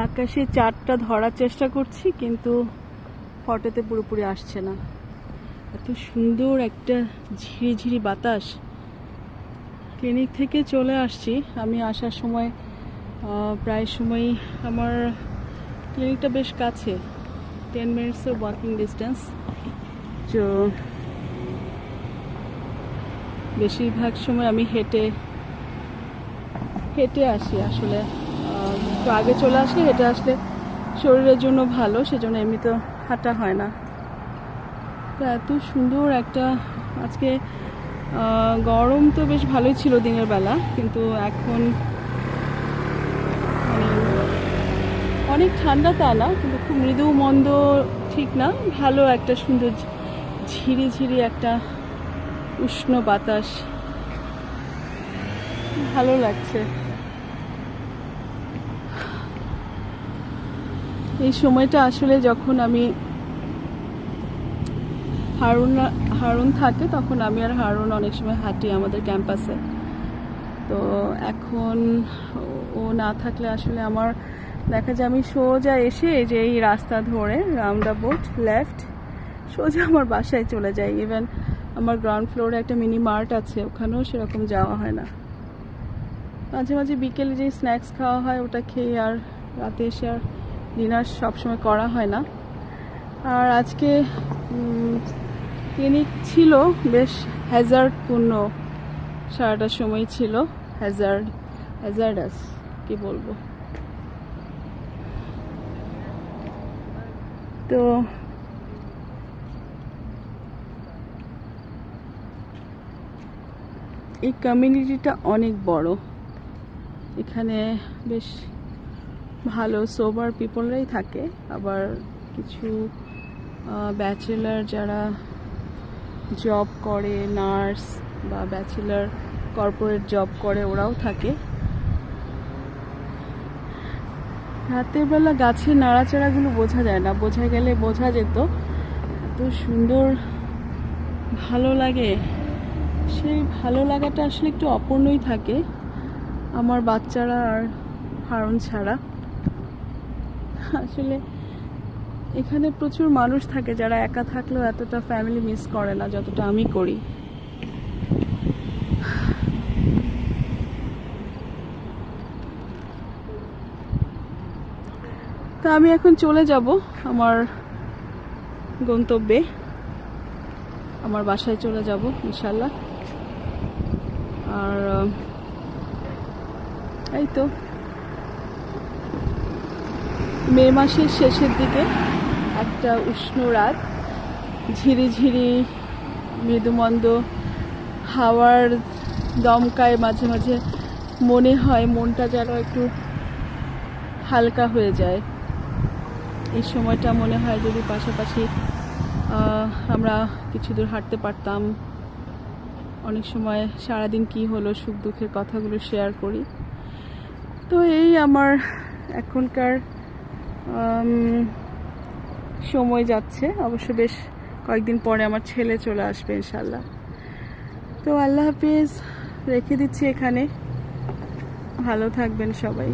আকাশে চাঁদটা ধরার চেষ্টা করছি, কিন্তু ফটোতে পুরোপুরি আসছে না। এত সুন্দর একটা ঝিরিঝিরি বাতাস। ক্লিনিক থেকে চলে আসছি। আমি আসার সময় প্রায় সময়ই আমার ক্লিনিকটা বেশ কাছে, 10 মিনিটসের ওয়াকিং ডিস্টেন্স। তো বেশিরভাগ সময় আমি হেঁটে আসি। আসলে একটু আগে চলে আসলে, হেঁটে আসলে শরীরের জন্য ভালো, সেজন্য এমনি তো হাঁটা হয় না। তো এত সুন্দর একটা, আজকে গরম তো বেশ ভালোই ছিল দিনের বেলা, কিন্তু এখন মানে অনেক ঠান্ডা তা না, কিন্তু খুব মৃদু মন্দ ঠিক না, ভালো একটা সুন্দর ঝিরিঝিরি একটা উষ্ণ বাতাস, ভালো লাগছে। এই সময়টা আসলে যখন আমি হারুন থাকে, তখন আমি আর হারুন অনেক সময় হাঁটি আমাদের ক্যাম্পাসে। তো এখন ও না থাকলে আসলে আমার দেখা যায় আমি সোজা এসে যে এই রাস্তা ধরে রাউন্ড অ্যাবাউট লেফট সোজা আমার বাসায় চলে যাই। ইভেন আমার গ্রাউন্ড ফ্লোরে একটা মিনি মার্ট আছে, ওখানেও সেরকম যাওয়া হয় না। মাঝে মাঝে বিকেলে যে স্ন্যাক্স খাওয়া হয় ওটা খেয়ে আর রাতে এসে আর ডিনার সবসময় করা হয় না। আর আজকে ক্লিনিক ছিল বেশ হ্যাজার্ডপূর্ণ, সারাটা সময় ছিল হ্যাজার্ডাস, কি বলবো। তো এই কমিউনিটিটা অনেক বড়, এখানে বেশ ভালো সোবার পিপলরাই থাকে, আবার কিছু ব্যাচেলার যারা জব করে, নার্স বা ব্যাচেলার কর্পোরেট জব করে, ওরাও থাকে। রাতের বেলা গাছের নাড়াচাড়াগুলো বোঝা যায় না, বোঝা গেলে বোঝা যেত। এত সুন্দর ভালো লাগে, সেই ভালো লাগাটা আসলে একটু অপূর্ণই থাকে আমার বাচ্চারা আর হারুন ছাড়া। আসলে এখানে প্রচুর মানুষ থাকে যারা একা থাকলেও এতটা ফ্যামিলি মিস করে না যতটা আমি করি। তা আমি এখন চলে যাব আমার গন্তব্যে, আমার বাসায় চলে যাব ইনশাল্লাহ। আর এই তো মে মাসের শেষের দিকে একটা উষ্ণ রাত, ঝিরিঝিরি মৃদুমন্দ হাওয়ার দমকায় মাঝে মাঝে মনে হয় মনটা যেন একটু হালকা হয়ে যায়। এই সময়টা মনে হয় যদি পাশাপাশি আমরা কিছু দূর হাঁটতে পারতাম। অনেক সময় সারাদিন কি হলো সুখ দুঃখের কথাগুলো শেয়ার করি। তো এই আমার এখনকার সময় যাচ্ছে। অবশ্য বেশ কয়েকদিন পরে আমার ছেলে চলে আসবে ইনশাল্লাহ। তো আল্লাহ হাফিজ, রেখে দিচ্ছি এখানে। ভালো থাকবেন সবাই।